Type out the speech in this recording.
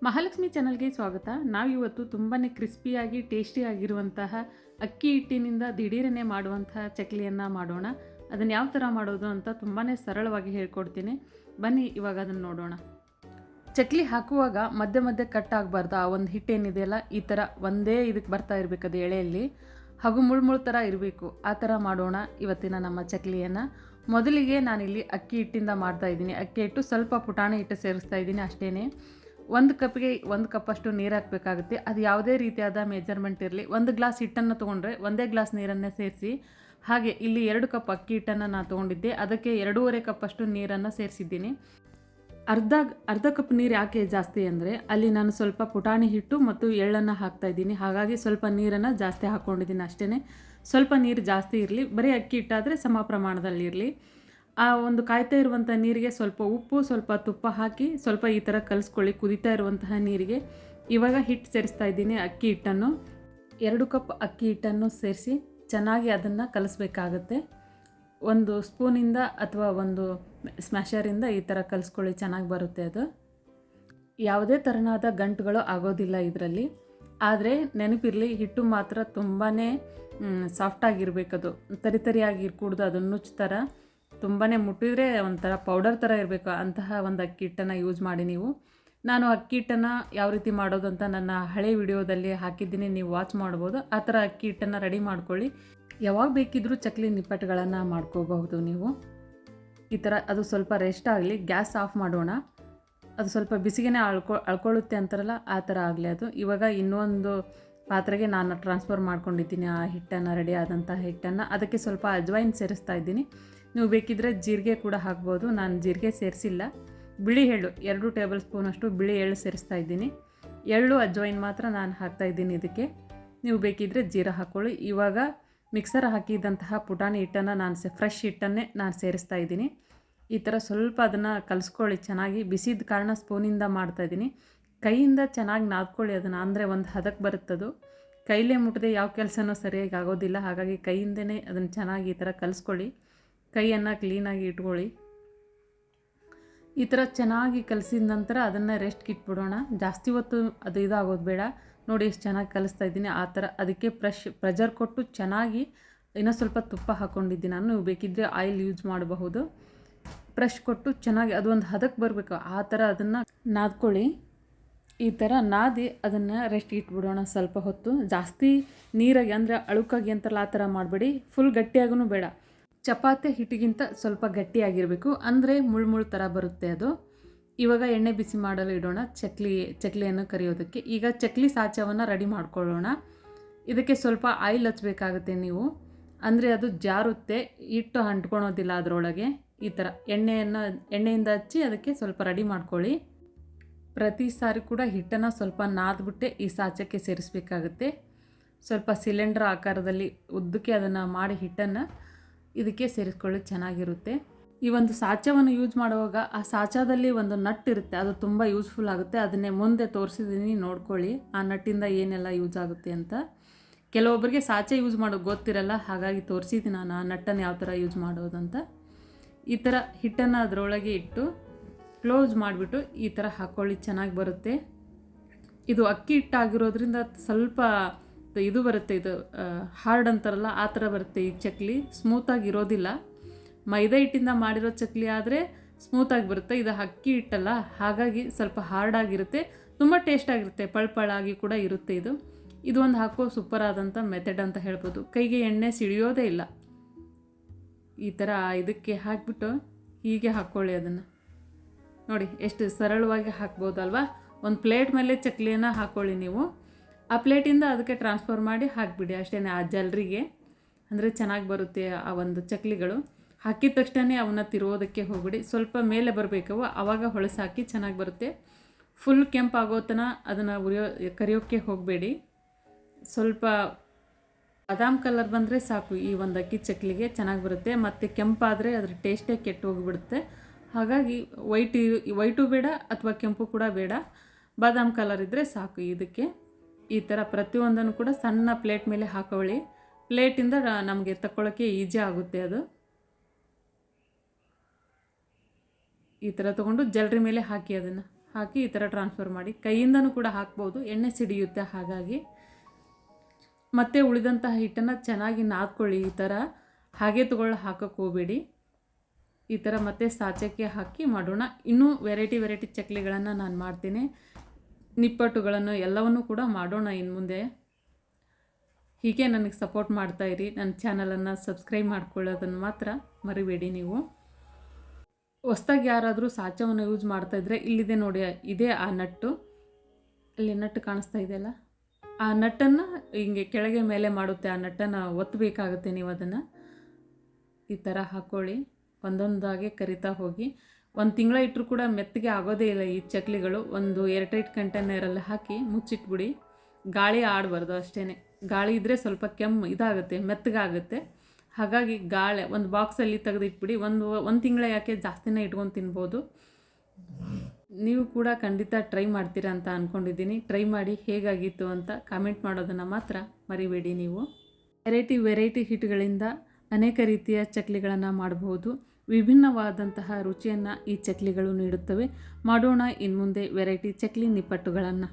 ಮಹಾಲಕ್ಷ್ಮಿ ಚಾನಲ್ಗೆ ಸ್ವಾಗತ. ನಾವಿವತ್ತು ತುಂಬಾ ಕ್ರಿಸ್ಪಿಯಾಗಿ ಟೇಸ್ಟಿಯಾಗಿರುವಂತಹ ಅಕ್ಕಿ ಹಿಟ್ಟಿನಿಂದ ದಿಢೀರನೆ ಮಾಡುವಂತಹ ಚಕ್ಲಿಯನ್ನು ಮಾಡೋಣ. ಅದನ್ನು ಯಾವ ಥರ ಮಾಡೋದು ಅಂತ ತುಂಬಾ ಸರಳವಾಗಿ ಹೇಳ್ಕೊಡ್ತೀನಿ. ಬನ್ನಿ ಇವಾಗ ಅದನ್ನು ನೋಡೋಣ. ಚಕ್ಲಿ ಹಾಕುವಾಗ ಮಧ್ಯೆ ಮಧ್ಯೆ ಕಟ್ ಆಗಬಾರ್ದು. ಆ ಒಂದು ಹಿಟ್ಟೇನಿದೆಯಲ್ಲ ಈ ಥರ ಒಂದೇ ಇದಕ್ಕೆ ಬರ್ತಾ ಇರಬೇಕು, ಅದು ಎಳೆಯಲ್ಲಿ ಹಾಗೂ ಮುಳ್ಳು ಥರ ಇರಬೇಕು. ಆ ಥರ ಮಾಡೋಣ ಇವತ್ತಿನ ನಮ್ಮ ಚಕ್ಲಿಯನ್ನು. ಮೊದಲಿಗೆ ನಾನಿಲ್ಲಿ ಅಕ್ಕಿ ಹಿಟ್ಟಿಂದ ಮಾಡ್ತಾಯಿದ್ದೀನಿ. ಅಕ್ಕಿ ಹಿಟ್ಟು ಸ್ವಲ್ಪ ಪುಟಾಣಿ ಹಿಟ್ಟು ಸೇರಿಸ್ತಾ ಇದ್ದೀನಿ ಅಷ್ಟೇ. 1 ಕಪ್ಗೆ 1 ಕಪ್ಪಷ್ಟು ನೀರು ಹಾಕಬೇಕಾಗುತ್ತೆ. ಅದು ಯಾವುದೇ ರೀತಿಯಾದ ಮೆಜರ್ಮೆಂಟ್ ಇರಲಿ. 1 ಗ್ಲಾಸ್ ಹಿಟ್ಟನ್ನು ತೊಗೊಂಡ್ರೆ 1 ಗ್ಲಾಸ್ ನೀರನ್ನೇ ಸೇರಿಸಿ. ಹಾಗೆ ಇಲ್ಲಿ 2 ಕಪ್ ಅಕ್ಕಿ ಹಿಟ್ಟನ್ನು ನಾನು ತೊಗೊಂಡಿದ್ದೆ, ಅದಕ್ಕೆ 2.5 ಕಪ್ಪಷ್ಟು ನೀರನ್ನು ಸೇರಿಸಿದ್ದೀನಿ. ಅರ್ಧ ಕಪ್ ನೀರು ಯಾಕೆ ಜಾಸ್ತಿ ಅಂದರೆ ಅಲ್ಲಿ ನಾನು ಸ್ವಲ್ಪ ಪುಟಾಣಿ ಹಿಟ್ಟು ಮತ್ತು ಎಳ್ಳನ್ನು ಹಾಕ್ತಾಯಿದ್ದೀನಿ, ಹಾಗಾಗಿ ಸ್ವಲ್ಪ ನೀರನ್ನು ಜಾಸ್ತಿ ಹಾಕ್ಕೊಂಡಿದ್ದೀನಿ ಅಷ್ಟೇ. ಸ್ವಲ್ಪ ನೀರು ಜಾಸ್ತಿ ಇರಲಿ, ಬರೀ ಅಕ್ಕಿ ಹಿಟ್ಟಾದರೆ ಸಮ ಪ್ರಮಾಣದಲ್ಲಿರಲಿ. ಆ ಒಂದು ಕಾಯ್ತಾ ಇರುವಂಥ ನೀರಿಗೆ ಸ್ವಲ್ಪ ಉಪ್ಪು, ಸ್ವಲ್ಪ ತುಪ್ಪ ಹಾಕಿ ಸ್ವಲ್ಪ ಈ ಥರ ಕಲಿಸ್ಕೊಳ್ಳಿ ಕುದೀತಾ ಇರುವಂತಹ ನೀರಿಗೆ. ಇವಾಗ ಹಿಟ್ಟು ಸೇರಿಸ್ತಾ ಇದ್ದೀನಿ, ಅಕ್ಕಿ ಹಿಟ್ಟನ್ನು 2 ಕಪ್ ಅಕ್ಕಿ ಹಿಟ್ಟನ್ನು ಸೇರಿಸಿ ಚೆನ್ನಾಗಿ ಅದನ್ನು ಕಲಿಸ್ಬೇಕಾಗತ್ತೆ. ಒಂದು ಸ್ಪೂನಿಂದ ಅಥವಾ ಒಂದು ಸ್ಮ್ಯಾಶರಿಂದ ಈ ಥರ ಕಲಿಸ್ಕೊಳ್ಳಿ, ಚೆನ್ನಾಗಿ ಬರುತ್ತೆ. ಅದು ಯಾವುದೇ ಥರನಾದ ಗಂಟುಗಳು ಆಗೋದಿಲ್ಲ ಇದರಲ್ಲಿ. ಆದರೆ ನೆನಪಿರಲಿ, ಹಿಟ್ಟು ಮಾತ್ರ ತುಂಬಾ ಸಾಫ್ಟಾಗಿರಬೇಕದು, ತರಿಯಾಗಿರ್ಕೂಡ್ದು. ಅದು ನುಚ್ಚು ಥರ ತುಂಬಾ ಮುಟ್ಟಿದರೆ ಒಂಥರ ಪೌಡರ್ ಥರ ಇರಬೇಕು, ಅಂತಹ ಒಂದು ಅಕ್ಕಿ ಹಿಟ್ಟನ್ನು ಯೂಸ್ ಮಾಡಿ ನೀವು. ನಾನು ಅಕ್ಕಿ ಹಿಟ್ಟನ್ನು ಯಾವ ರೀತಿ ಮಾಡೋದು ಅಂತ ನನ್ನ ಹಳೆ ವಿಡಿಯೋದಲ್ಲಿ ಹಾಕಿದ್ದೀನಿ, ನೀವು ವಾಚ್ ಮಾಡ್ಬೋದು. ಆ ಥರ ಅಕ್ಕಿ ಹಿಟ್ಟನ್ನು ರೆಡಿ ಮಾಡ್ಕೊಳ್ಳಿ. ಯಾವಾಗ ಬೇಕಿದ್ದರೂ ಚಕ್ಲಿ ನಿಪ್ಪಟ್ಟುಗಳನ್ನು ಮಾಡ್ಕೋಬಹುದು ನೀವು. ಈ ಥರ ಅದು ಸ್ವಲ್ಪ ರೆಸ್ಟ್ ಆಗಲಿ, ಗ್ಯಾಸ್ ಆಫ್ ಮಾಡೋಣ. ಅದು ಸ್ವಲ್ಪ ಬಿಸಿಗೆ ಅಳ್ಕೊಳ್ಳುತ್ತೆ ಅಂತಾರಲ್ಲ, ಆ ಥರ ಆಗಲಿ ಅದು. ಇವಾಗ ಇನ್ನೊಂದು ಪಾತ್ರೆಗೆ ನಾನು ಟ್ರಾನ್ಸ್ಫರ್ ಮಾಡ್ಕೊಂಡಿದ್ದೀನಿ ಆ ಹಿಟ್ಟನ್ನು, ರೆಡಿ ಆದಂಥ ಹಿಟ್ಟನ್ನು. ಅದಕ್ಕೆ ಸ್ವಲ್ಪ ಅಜ್ವೈನ್ ಸೇರಿಸ್ತಾ ಇದ್ದೀನಿ. ನೀವು ಬೇಕಿದ್ದರೆ ಜೀರಿಗೆ ಕೂಡ ಹಾಕ್ಬೋದು. ನಾನು ಜೀರಿಗೆ ಸೇರಿಸಿಲ್ಲ. ಬಿಳಿ ಎಳ್ಳು 2 ಟೇಬಲ್ ಸ್ಪೂನಷ್ಟು ಬಿಳಿ ಎಳ್ಳು ಸೇರಿಸ್ತಾ ಇದ್ದೀನಿ. ಎಳ್ಳು ಅಜ್ವೈನ್ ಮಾತ್ರ ನಾನು ಹಾಕ್ತಾಯಿದ್ದೀನಿ ಇದಕ್ಕೆ. ನೀವು ಬೇಕಿದ್ದರೆ ಜೀರಾ ಹಾಕ್ಕೊಳ್ಳಿ. ಇವಾಗ ಮಿಕ್ಸರ್ ಹಾಕಿದಂತಹ ಪುಟಾಣಿ ಹಿಟ್ಟನ್ನು ಫ್ರೆಶ್ ಹಿಟ್ಟನ್ನೇ ನಾನು ಸೇರಿಸ್ತಾ ಇದ್ದೀನಿ. ಈ ಥರ ಸ್ವಲ್ಪ ಅದನ್ನು ಕಲಿಸ್ಕೊಳ್ಳಿ ಚೆನ್ನಾಗಿ. ಬಿಸಿದ ಕಾರಣ ಸ್ಪೂನಿಂದ ಮಾಡ್ತಾಯಿದ್ದೀನಿ. ಕೈಯಿಂದ ಚೆನ್ನಾಗಿ ನಾದ್ಕೊಳ್ಳಿ ಅದನ್ನು, ಅಂದರೆ ಒಂದು ಹದಕ್ಕೆ ಬರುತ್ತದು. ಕೈಲೇ ಮುಟ್ಟದೆ ಯಾವ ಕೆಲಸನೂ ಸರಿಯಾಗಿ ಆಗೋದಿಲ್ಲ, ಹಾಗಾಗಿ ಕೈಯಿಂದನೇ ಅದನ್ನು ಚೆನ್ನಾಗಿ ಈ ಥರ ಕಲಿಸ್ಕೊಳ್ಳಿ. ಕೈಯನ್ನು ಕ್ಲೀನಾಗಿ ಇಟ್ಕೊಳ್ಳಿ. ಈ ಥರ ಚೆನ್ನಾಗಿ ಕಲಸಿದ ನಂತರ ಅದನ್ನು ರೆಸ್ಟ್ಗೆ ಇಟ್ಬಿಡೋಣ. ಜಾಸ್ತಿ ಹೊತ್ತು ಅದು ಇದಾಗೋದು ಬೇಡ. ನೋಡಿ ಎಷ್ಟು ಚೆನ್ನಾಗಿ ಕಲಿಸ್ತಾ ಇದ್ದೀನಿ ಆ ಥರ. ಅದಕ್ಕೆ ಪ್ರೆಷರ್ ಕೊಟ್ಟು ಚೆನ್ನಾಗಿ ಇನ್ನೂ ಸ್ವಲ್ಪ ತುಪ್ಪ ಹಾಕ್ಕೊಂಡಿದ್ದೀನಿ ನಾನು. ನೀವು ಬೇಕಿದ್ದರೆ ಆಯಿಲ್ ಯೂಸ್ ಮಾಡಬಹುದು. ಪ್ರೆಶ್ ಕೊಟ್ಟು ಚೆನ್ನಾಗಿ ಅದೊಂದು ಹದಕ್ಕೆ ಬರಬೇಕು, ಆ ಥರ ಅದನ್ನು ನಾದ್ಕೊಳ್ಳಿ. ಈ ಥರ ನಾದಿ ಅದನ್ನು ರೆಸ್ಟ್ಗೆ ಇಟ್ಬಿಡೋಣ ಸ್ವಲ್ಪ ಹೊತ್ತು. ಜಾಸ್ತಿ ನೀರಾಗಿ ಅಂದರೆ ಅಳುಕಾಗಿ ಅಂತಾರಲ್ಲ, ಆ ಥರ ಮಾಡಬೇಡಿ. ಫುಲ್ ಗಟ್ಟಿಯಾಗೂ ಬೇಡ. ಚಪಾತಿ ಹಿಟ್ಟಿಗಿಂತ ಸ್ವಲ್ಪ ಗಟ್ಟಿಯಾಗಿರಬೇಕು, ಅಂದರೆ ಮುಳ್ಳು ಥರ ಬರುತ್ತೆ ಅದು. ಇವಾಗ ಎಣ್ಣೆ ಬಿಸಿ ಮಾಡಲು ಇಡೋಣ ಚಕ್ಲಿಯನ್ನು ಕರಿಯೋದಕ್ಕೆ. ಈಗ ಚಕ್ಲಿ ಸಾಚವನ್ನು ರೆಡಿ ಮಾಡ್ಕೊಳ್ಳೋಣ. ಇದಕ್ಕೆ ಸ್ವಲ್ಪ ಆಯಿಲ್ ಹಚ್ಚಬೇಕಾಗುತ್ತೆ ನೀವು, ಅಂದರೆ ಅದು ಜಾರುತ್ತೆ, ಹಿಟ್ಟು ಅಂಟ್ಕೊಳೋದಿಲ್ಲ ಅದರೊಳಗೆ. ಈ ಥರ ಎಣ್ಣೆಯಿಂದ ಹಚ್ಚಿ ಅದಕ್ಕೆ ಸ್ವಲ್ಪ ರೆಡಿ ಮಾಡ್ಕೊಳ್ಳಿ. ಪ್ರತಿ ಸಾರಿ ಕೂಡ ಹಿಟ್ಟನ್ನು ಸ್ವಲ್ಪ ನಾದ್ಬಿಟ್ಟೆ ಈ ಸಾಚಕ್ಕೆ ಸೇರಿಸಬೇಕಾಗುತ್ತೆ. ಸ್ವಲ್ಪ ಸಿಲಿಂಡರ್ ಆಕಾರದಲ್ಲಿ ಉದ್ದಕ್ಕೆ ಅದನ್ನು ಮಾಡಿ ಹಿಟ್ಟನ್ನು ಇದಕ್ಕೆ ಸೇರಿಸ್ಕೊಳ್ಳಿ, ಚೆನ್ನಾಗಿರುತ್ತೆ. ಈ ಒಂದು ಸಾಚವನ್ನು ಯೂಸ್ ಮಾಡುವಾಗ ಆ ಸಾಚದಲ್ಲಿ ಒಂದು ನಟ್ ಇರುತ್ತೆ, ಅದು ತುಂಬ ಯೂಸ್ಫುಲ್ ಆಗುತ್ತೆ. ಅದನ್ನೇ ಮುಂದೆ ತೋರಿಸಿದ್ದೀನಿ, ನೋಡ್ಕೊಳ್ಳಿ ಆ ನಟ್ಟಿಂದ ಏನೆಲ್ಲ ಯೂಸ್ ಆಗುತ್ತೆ ಅಂತ. ಕೆಲವೊಬ್ಬರಿಗೆ ಸಾಚೆ ಯೂಸ್ ಮಾಡೋದು ಗೊತ್ತಿರಲ್ಲ, ಹಾಗಾಗಿ ತೋರಿಸಿದ್ದೀನಿ ನಾನು ಆ ನಟ್ಟನ್ನು ಯಾವ ಥರ ಯೂಸ್ ಮಾಡೋದಂತ. ಈ ಥರ ಹಿಟ್ಟನ್ನು ಅದರೊಳಗೆ ಇಟ್ಟು ಕ್ಲೋಸ್ ಮಾಡಿಬಿಟ್ಟು ಈ ಥರ ಹಾಕ್ಕೊಳ್ಳಿ, ಚೆನ್ನಾಗಿ ಬರುತ್ತೆ. ಇದು ಅಕ್ಕಿ ಹಿಟ್ಟಾಗಿರೋದ್ರಿಂದ ಸ್ವಲ್ಪ ಇದು ಬರುತ್ತೆ, ಇದು ಹಾರ್ಡ್ ಅಂತಾರಲ್ಲ ಆ ಥರ ಬರುತ್ತೆ ಈ ಚಕ್ಲಿ. ಸ್ಮೂತಾಗಿ ಇರೋದಿಲ್ಲ. ಮೈದಾ ಹಿಟ್ಟಿಂದ ಮಾಡಿರೋ ಚಕ್ಲಿ ಆದರೆ ಸ್ಮೂತಾಗಿ ಬರುತ್ತೆ, ಇದು ಅಕ್ಕಿ ಹಿಟ್ಟಲ್ಲ, ಹಾಗಾಗಿ ಸ್ವಲ್ಪ ಹಾರ್ಡಾಗಿರುತ್ತೆ. ತುಂಬ ಟೇಸ್ಟಾಗಿರುತ್ತೆ, ಪಳ್ಪಳಾಗಿ ಕೂಡ ಇರುತ್ತೆ. ಇದು ಒಂದು ಹಾಕೋ ಸೂಪರ್ ಆದಂಥ ಮೆಥಡ್ ಅಂತ ಹೇಳ್ಬೋದು. ಕೈಗೆ ಎಣ್ಣೆ ಸಿಡಿಯೋದೇ ಇಲ್ಲ. ಈ ಥರ ಇದಕ್ಕೆ ಹಾಕಿಬಿಟ್ಟು ಹೀಗೆ ಹಾಕ್ಕೊಳ್ಳಿ ಅದನ್ನು. ನೋಡಿ ಎಷ್ಟು ಸರಳವಾಗಿ ಹಾಕ್ಬೋದಲ್ವಾ. ಒಂದು ಪ್ಲೇಟ್ ಮೇಲೆ ಚಕ್ಲಿಯನ್ನು ಹಾಕ್ಕೊಳ್ಳಿ ನೀವು. ಆ ಪ್ಲೇಟಿಂದ ಅದಕ್ಕೆ ಟ್ರಾನ್ಸ್ಫರ್ ಮಾಡಿ ಹಾಕಿಬಿಡಿ ಅಷ್ಟೇ, ಆ ಜಲ್ರಿಗೆ. ಅಂದರೆ ಚೆನ್ನಾಗಿ ಬರುತ್ತೆ ಆ ಒಂದು ಚಕ್ಲಿಗಳು. ಹಾಕಿದ ತಕ್ಷಣ ಅವನ್ನ ತಿರುವುದಕ್ಕೆ ಹೋಗ್ಬಿಡಿ, ಸ್ವಲ್ಪ ಮೇಲೆ ಬರಬೇಕವು, ಆವಾಗ ಹೊಳಸು ಹಾಕಿ ಚೆನ್ನಾಗಿ ಬರುತ್ತೆ. ಫುಲ್ ಕೆಂಪಾಗೋ ತನಕ ಅದನ್ನು ಕರಿಯೋಕ್ಕೆ ಹೋಗಬೇಡಿ. ಸ್ವಲ್ಪ ಬಾದಾಮ್ ಕಲರ್ ಬಂದರೆ ಸಾಕು ಈ ಒಂದು ಅಕ್ಕಿ ಚಕ್ಲಿಗೆ, ಚೆನ್ನಾಗಿ ಬರುತ್ತೆ. ಮತ್ತು ಕೆಂಪಾದರೆ ಅದ್ರ ಟೇಸ್ಟೇ ಕೆಟ್ಟು ಹೋಗಿಬಿಡುತ್ತೆ. ಹಾಗಾಗಿ ವೈಟು ಬೇಡ ಅಥವಾ ಕೆಂಪು ಕೂಡ ಬೇಡ, ಬಾದಾಮ್ ಕಲರ್ ಇದ್ದರೆ ಸಾಕು ಇದಕ್ಕೆ. ಈ ಥರ ಪ್ರತಿಯೊಂದನ್ನು ಕೂಡ ಸಣ್ಣ ಪ್ಲೇಟ್ ಮೇಲೆ ಹಾಕೊಳ್ಳಿ. ಪ್ಲೇಟಿಂದ ನಮಗೆ ತಗೊಳ್ಳೋಕ್ಕೆ ಈಜಿ ಆಗುತ್ತೆ ಅದು. ಈ ಥರ ತೊಗೊಂಡು ಜಲ್ರಿ ಮೇಲೆ ಹಾಕಿ ಅದನ್ನು ಹಾಕಿ ಈ ಥರ ಟ್ರಾನ್ಸ್ಫರ್ ಮಾಡಿ. ಕೈಯಿಂದನೂ ಕೂಡ ಹಾಕ್ಬೋದು, ಎಣ್ಣೆ ಸಿಡಿಯುತ್ತೆ. ಹಾಗಾಗಿ ಮತ್ತೆ ಉಳಿದಂತಹ ಹಿಟ್ಟನ್ನು ಚೆನ್ನಾಗಿ ನಾದ್ಕೊಳ್ಳಿ. ಈ ಥರ ಹಾಗೆ ಹಾಕೋಕ್ಕೆ ಹೋಗಬೇಡಿ. ಈ ಥರ ಮತ್ತೆ ಸಾಚಕ್ಕೆ ಹಾಕಿ ಮಾಡೋಣ. ಇನ್ನೂ ವೆರೈಟಿ ಚಕ್ಲಿಗಳನ್ನು ನಾನು ಮಾಡ್ತೀನಿ. ನಿಪ್ಪಟ್ಟುಗಳನ್ನು ಎಲ್ಲವನ್ನೂ ಕೂಡ ಮಾಡೋಣ ಇನ್ನು ಮುಂದೆ. ಹೀಗೆ ನನಗೆ ಸಪೋರ್ಟ್ ಮಾಡ್ತಾಯಿರಿ. ನನ್ನ ಚಾನಲನ್ನು ಸಬ್ಸ್ಕ್ರೈಬ್ ಮಾಡ್ಕೊಳ್ಳೋದನ್ನು ಮಾತ್ರ ಮರಿಬೇಡಿ ನೀವು. ಹೊಸ್ದಾಗಿ ಯಾರಾದರೂ ಸಾಚವನ್ನು ಯೂಸ್ ಮಾಡ್ತಾಯಿದ್ರೆ ಇಲ್ಲಿದೆ ನೋಡಿ, ಇದೇ ಆ ನಟ್ಟು. ಅಲ್ಲಿ ನಟ್ಟು ಕಾಣಿಸ್ತಾ ಇದೆಯಲ್ಲ, ಆ ನಟ್ಟನ್ನು ಹಿಂಗೆ ಕೆಳಗೆ ಮೇಲೆ ಮಾಡುತ್ತೆ. ಆ ನಟ್ಟನ್ನು ಒತ್ತಬೇಕಾಗುತ್ತೆ ನೀವು. ಅದನ್ನು ಈ ಥರ ಹಾಕ್ಕೊಳ್ಳಿ. ಒಂದೊಂದಾಗೆ ಕರಿತಾ ಹೋಗಿ. 1 ತಿಂಗಳ ಇಟ್ಟರೂ ಕೂಡ ಮೆತ್ತಗೆ ಆಗೋದೇ ಇಲ್ಲ ಈ ಚಕ್ಲಿಗಳು. ಒಂದು ಏರ್ಟೈಟ್ ಕಂಟೈನರಲ್ಲಿ ಹಾಕಿ ಮುಚ್ಚಿಟ್ಬಿಡಿ. ಗಾಳಿ ಆಡಬಾರ್ದು ಅಷ್ಟೇ. ಗಾಳಿ ಇದ್ದರೆ ಸ್ವಲ್ಪ ಇದಾಗುತ್ತೆ, ಮೆತ್ತಗಾಗುತ್ತೆ. ಹಾಗಾಗಿ ಗಾಳಿ ಒಂದು ಬಾಕ್ಸಲ್ಲಿ ತೆಗೆದಿಟ್ಬಿಡಿ. ಒಂದು ತಿಂಗಳ ಯಾಕೆ, ಜಾಸ್ತಿನೇ ಇಟ್ಕೊಂಡು ತಿನ್ಬೋದು. ನೀವು ಕೂಡ ಖಂಡಿತ ಟ್ರೈ ಮಾಡ್ತೀರಾ ಅಂತ ಅಂದ್ಕೊಂಡಿದ್ದೀನಿ. ಟ್ರೈ ಮಾಡಿ ಹೇಗಾಗಿತ್ತು ಅಂತ ಕಾಮೆಂಟ್ ಮಾಡೋದನ್ನು ಮಾತ್ರ ಮರಿಬೇಡಿ ನೀವು. ವೆರೈಟಿ ಹಿಟ್ಟುಗಳಿಂದ ಅನೇಕ ರೀತಿಯ ಚಕ್ಲಿಗಳನ್ನು ಮಾಡಬಹುದು. ವಿಭಿನ್ನವಾದಂತಹ ರುಚಿಯನ್ನು ಈ ಚಕ್ಲಿಗಳು ನೀಡುತ್ತವೆ. ಮಾಡೋಣ ಇನ್ನು ಮುಂದೆ ವೆರೈಟಿ ಚಕ್ಲಿ ನಿಪ್ಪಟ್ಟುಗಳನ್ನು.